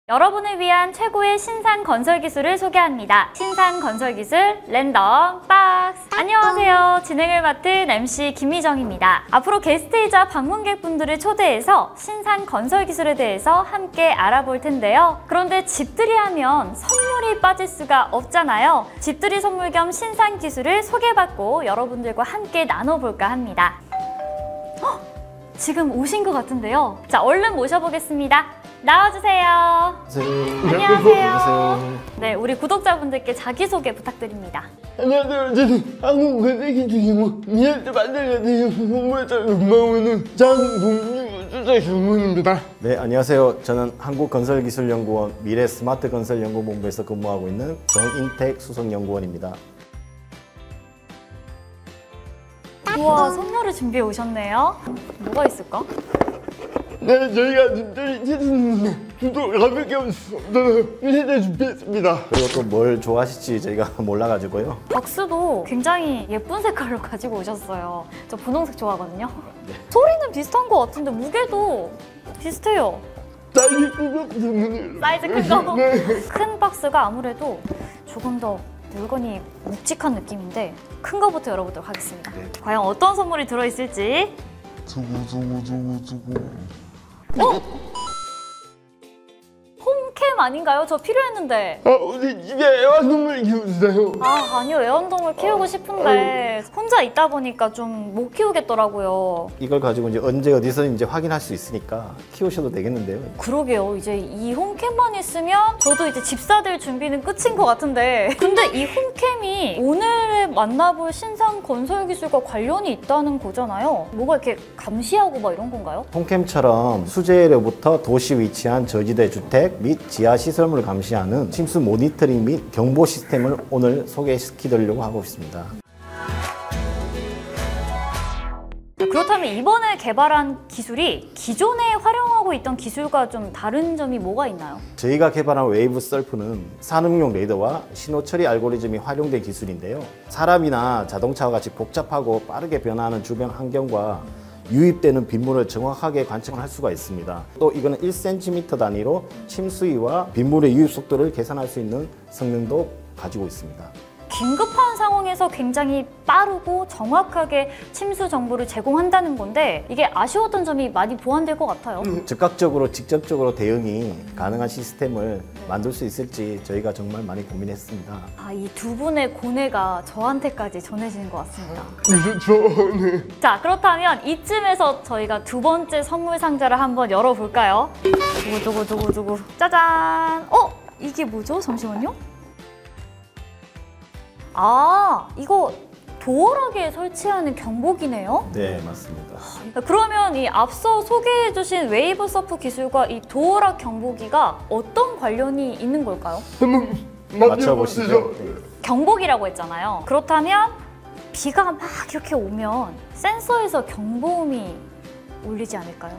여러분을 위한 최고의 신상 건설 기술을 소개합니다. 신상 건설 기술 랜덤 박스. 안녕하세요. 진행을 맡은 MC 김미정입니다. 앞으로 게스트이자 방문객분들을 초대해서 신상 건설 기술에 대해서 함께 알아볼 텐데요. 그런데 집들이 하면 선물이 빠질 수가 없잖아요. 집들이 선물 겸 신상 기술을 소개받고 여러분들과 함께 나눠볼까 합니다. 지금 오신 것 같은데요. 자, 얼른 모셔보겠습니다. 나와주세요. 안녕하세요. 네, 우리 구독자분들께 자기소개 부탁드립니다. 안녕하세요. 저는 한국 건설기술이고 미래를 만들어내는 선물자 연구원은 장봉주 수석 전문입니다. 네, 안녕하세요. 저는 한국건설기술연구원 미래스마트건설연구본부에서 근무하고 있는 정인택 수석연구원입니다. 우와, 선물을 준비해 오셨네요. 뭐가 있을까? 네, 저희가 집들이 시즌인데 주도 가볍게 없어서 세대 준비했습니다. 그리고 또 뭘 좋아하실지 저희가 몰라가지고요. 박스도 굉장히 예쁜 색깔로 가지고 오셨어요. 저 분홍색 좋아하거든요. 네. 소리는 비슷한 것 같은데 무게도 비슷해요. 사이즈 큰 거 때문에. 사이즈 큰 거? 네. 큰 박스가 아무래도 조금 더 물건이 묵직한 느낌인데 큰 거부터 열어보도록 하겠습니다. 네. 과연 어떤 선물이 들어있을지. 홈캠 아닌가요? 저 필요했는데. 우리 집에 애완동물 키우세요? 아니요. 애완동물 키우고 싶은데 혼자 있다 보니까 좀 못 키우겠더라고요. 이걸 가지고 이제 언제 어디서 이제 확인할 수 있으니까 키우셔도 되겠는데요. 그러게요. 이제 이 홈캠만 있으면 저도 이제 집사될 준비는 끝인 것 같은데, 근데 이 홈캠이 오늘 만나볼 신상 건설 기술과 관련이 있다는 거잖아요. 뭐가 이렇게 감시하고 막 이런 건가요? 홈캠처럼 수재로부터 도시 위치한 저지대 주택 및 지하 시설물을 감시하는 침수 모니터링 및 경보 시스템을 오늘 소개시켜드리려고 하고 있습니다. 그렇다면 이번에 개발한 기술이 기존에 활용하고 있던 기술과 좀 다른 점이 뭐가 있나요? 저희가 개발한 웨이브 썰프는 산업용 레이더와 신호 처리 알고리즘이 활용된 기술인데요. 사람이나 자동차와 같이 복잡하고 빠르게 변화하는 주변 환경과 유입되는 빗물을 정확하게 관측할 수가 있습니다. 또 이거는 1cm 단위로 침수위와 빗물의 유입 속도를 계산할 수 있는 성능도 가지고 있습니다. 긴급한 상황에서 굉장히 빠르고 정확하게 침수 정보를 제공한다는 건데, 이게 아쉬웠던 점이 많이 보완될 것 같아요. 즉각적으로 직접적으로 대응이 가능한 시스템을 만들 수 있을지 저희가 정말 많이 고민했습니다. 이 두 분의 고뇌가 저한테까지 전해지는 것 같습니다. 네. 자, 그렇다면 이쯤에서 저희가 두 번째 선물 상자를 한번 열어볼까요? 두구. 짜잔! 이게 뭐죠? 잠시만요. 이거 도어락에 설치하는 경보기네요? 네, 맞습니다. 그러면 이 앞서 소개해주신 웨이브 서프 기술과 이 도어락 경보기가 어떤 관련이 있는 걸까요? 한번 맞춰보시죠. 네. 경보기라고 했잖아요. 그렇다면 비가 막 이렇게 오면 센서에서 경보음이 울리지 않을까요?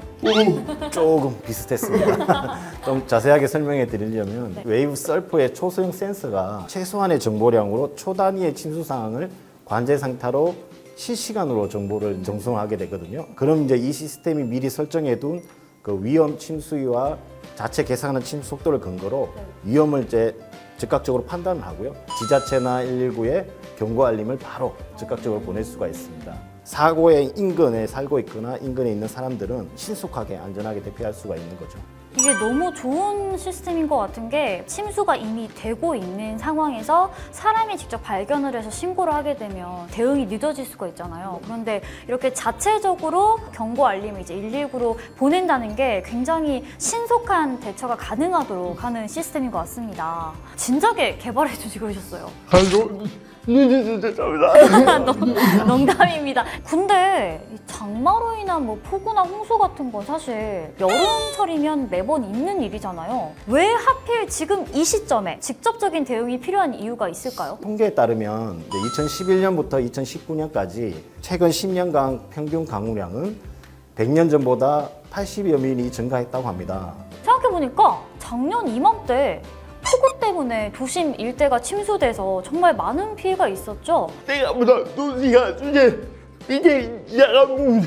조금 비슷했습니다. 좀 자세하게 설명해 드리려면 웨이브 썰프의 초소형 센서가 최소한의 정보량으로 초단위의 침수 상황을 관제 상태로 실시간으로 정보를 전송하게 되거든요. 그럼 이제 이 시스템이 미리 설정해 둔 그 위험 침수위와 자체 계산하는 침수 속도를 근거로 위험을 이제 즉각적으로 판단을 하고요. 지자체나 119에 경고 알림을 바로 즉각적으로 보낼 수가 있습니다. 사고의 인근에 살고 있거나 인근에 있는 사람들은 신속하게 안전하게 대피할 수가 있는 거죠. 이게 너무 좋은 시스템인 것 같은 게, 침수가 이미 되고 있는 상황에서 사람이 직접 발견을 해서 신고를 하게 되면 대응이 늦어질 수가 있잖아요. 그런데 이렇게 자체적으로 경고 알림을 이제 119로 보낸다는 게 굉장히 신속한 대처가 가능하도록 하는 시스템인 것 같습니다. 진작에 개발해 주시고 오셨어요. 농담입니다. 근데 장마로이나 뭐 폭우나 홍수 같은 건 사실 여름철이면 매번 있는 일이잖아요. 왜 하필 지금 이 시점에 직접적인 대응이 필요한 이유가 있을까요? 통계에 따르면 2011년부터 2019년까지 최근 10년간 평균 강우량은 100년 전보다 80여 미리 증가했다고 합니다. 생각해보니까 작년 이맘때 폭우 때문에 도심 일대가 침수돼서 정말 많은 피해가 있었죠. 생각보다 도시가 이제 야간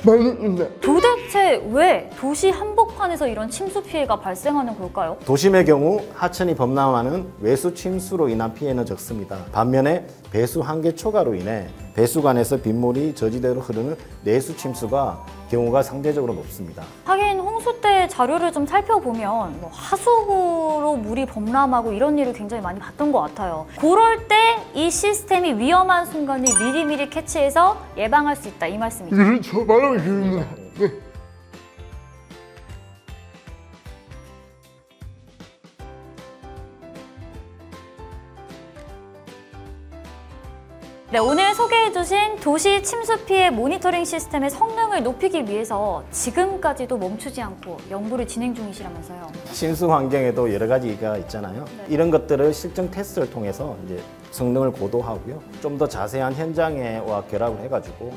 많이 있습니다. 도대체 왜 도시 한복판에서 이런 침수 피해가 발생하는 걸까요? 도심의 경우 하천이 범람하는 외수 침수로 인한 피해는 적습니다. 반면에 배수 한계 초과로 인해 배수관에서 빗물이 저지대로 흐르는 내수 침수가 경우가 상대적으로 높습니다. 하긴 홍수 때 자료를 좀 살펴보면 뭐 하수구로 물이 범람하고 이런 일을 굉장히 많이 봤던 것 같아요. 그럴 때 이 시스템이 위험한 순간을 미리미리 캐치해서 예방할 수 있다 이 말씀이죠. 그렇죠. 바로 그겁니다. 네. 네, 오늘 소개해주신 도시 침수 피해 모니터링 시스템의 성능을 높이기 위해서 지금까지도 멈추지 않고 연구를 진행 중이시라면서요. 침수 환경에도 여러 가지가 있잖아요. 이런 것들을 실증 테스트를 통해서 이제 성능을 고도하고요. 좀 더 자세한 현장에와 결합을 해가지고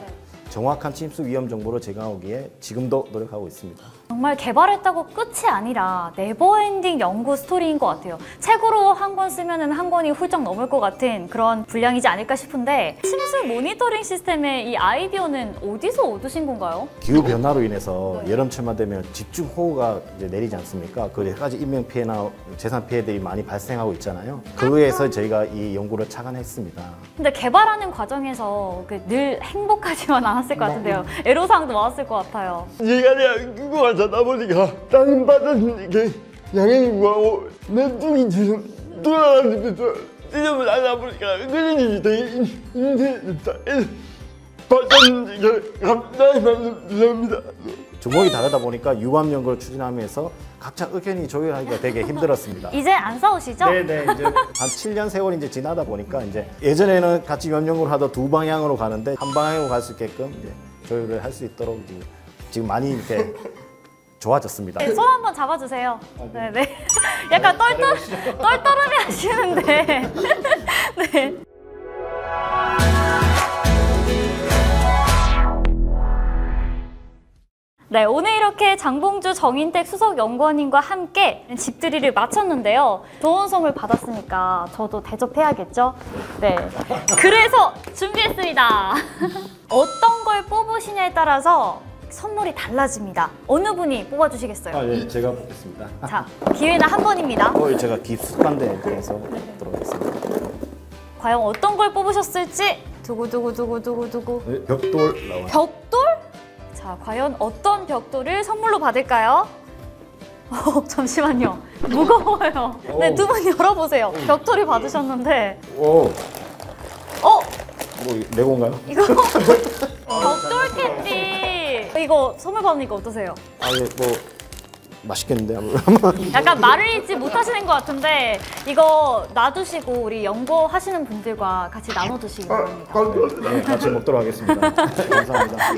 정확한 침수 위험 정보를 제공하기 위해 지금도 노력하고 있습니다. 정말 개발했다고 끝이 아니라 네버엔딩 연구 스토리인 것 같아요. 책으로 한 권 쓰면 한 권이 훌쩍 넘을 것 같은 그런 분량이지 않을까 싶은데 침수 모니터링 시스템의 이 아이디어는 어디서 얻으신 건가요? 기후 변화로 인해서 여름철만 되면 집중호우가 이제 내리지 않습니까? 그 여러 가지 인명 피해나 재산 피해들이 많이 발생하고 있잖아요. 그거에서 저희가 이 연구를 착안했습니다. 근데 개발하는 과정에서 늘 행복하지만 않았을 것 같은데요. 애로사항도 많았을 것 같아요. 얘가 그거가 자다 보니까 다른 바다는 양해를 구하고 멘붕이 지금 돌아다니면서 지점을 하다 보니까 그런 일이 되게 힘들었다. 바다는 감사의 말씀 드립니다. 종목이 다르다 보니까 융합 연구를 추진하면서 각자 의견이 조율하기가 되게 힘들었습니다. 이제 안 싸우시죠? 네네, 이제 한 7년 세월이 이제 지나다 보니까 이제 예전에는 같이 융합 연구를 하다 두 방향으로 가는데 한 방향으로 갈 수 있게끔 이제 조율을 할 수 있도록 지금 많이 이렇게 좋아졌습니다. 네, 손 한번 잡아주세요. 네네. 약간 떨떠름해 하시는데. 네. 네, 오늘 이렇게 장봉주 정인택 수석연구원님과 함께 집들이를 마쳤는데요. 좋은 선물 받았으니까 저도 대접해야겠죠? 네. 그래서 준비했습니다. 어떤 걸 뽑으시냐에 따라서 선물이 달라집니다. 어느 분이 뽑아주시겠어요? 예, 제가 뽑겠습니다. 자, 기회는 한 번입니다. 제가 깊숙한데 대해서 들어가겠습니다. 과연 어떤 걸 뽑으셨을지 두구두구두구두구두구. 네, 벽돌 나와요. 벽돌? 자, 과연 어떤 벽돌을 선물로 받을까요? 잠시만요. 무거워요. 네, 두 분 열어보세요. 벽돌을 받으셨는데. 오, 어? 뭐 레고인가요? 이거 벽돌 캔디. 이거 선물 받으니까 어떠세요? 예, 뭐 맛있겠는데 약간 말을 잊지 못하시는 것 같은데 이거 놔두시고 우리 연구하시는 분들과 같이 나눠 드시기 바랍니다. 네, 같이 먹도록 하겠습니다. 감사합니다.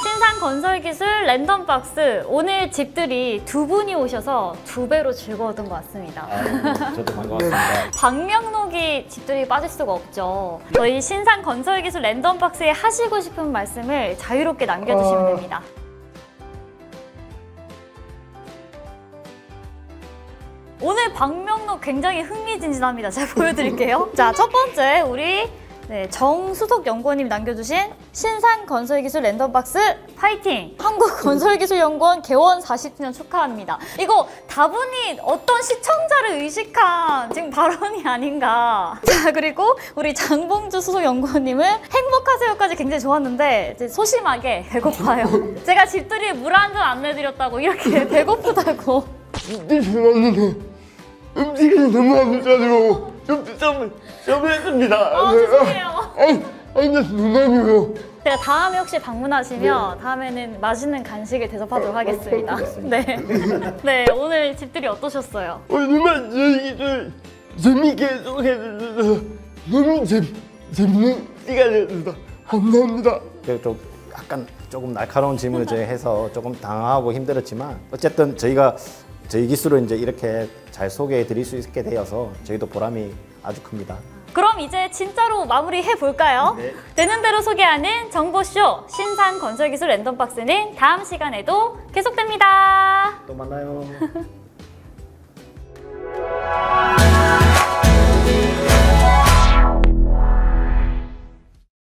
신산건설기술 랜덤박스 오늘 집들이 두 분이 오셔서 두 배로 즐거웠던 것 같습니다. 저도 반가웠습니다. 방명록이 집들이 빠질 수가 없죠. 저희 신산건설기술 랜덤박스에 하시고 싶은 말씀을 자유롭게 남겨주시면 됩니다. 오늘 방명록 굉장히 흥미진진합니다. 제가 보여드릴게요. 자, 첫 번째 우리 정수석 연구원님이 남겨주신 신산건설기술 랜덤박스 파이팅! 한국건설기술연구원 개원 40주년 축하합니다. 이거 다분히 어떤 시청자를 의식한 지금 발언이 아닌가. 자, 그리고 우리 장봉주 수석 연구원님은 행복하세요까지 굉장히 좋았는데 이제 소심하게 배고파요. 제가 집들이에 물 한 잔 안 내드렸다고 이렇게 배고프다고. 죄송한데 음식이 너무 안 좋아가지고 좀 했습니다. 죄송해요. 아니 농담이고요. 제가 다음에 혹시 방문하시면 다음에는 맛있는 간식을 대접하도록 하겠습니다. 네. 네, 오늘 집들이 어떠셨어요? 정말 저희들 재밌게 소개해주셔서 너무 재밌는 시간이었습니다. 감사합니다. 좀 약간 조금 날카로운 질문을 제가 해서 조금 당황하고 힘들었지만 어쨌든 저희 기술을 이제 이렇게 잘 소개해 드릴 수 있게 되어서 저희도 보람이 아주 큽니다. 그럼 이제 진짜로 마무리해 볼까요? 네. 되는 대로 소개하는 정보쇼 신산건설기술 랜덤박스는 다음 시간에도 계속됩니다. 또 만나요.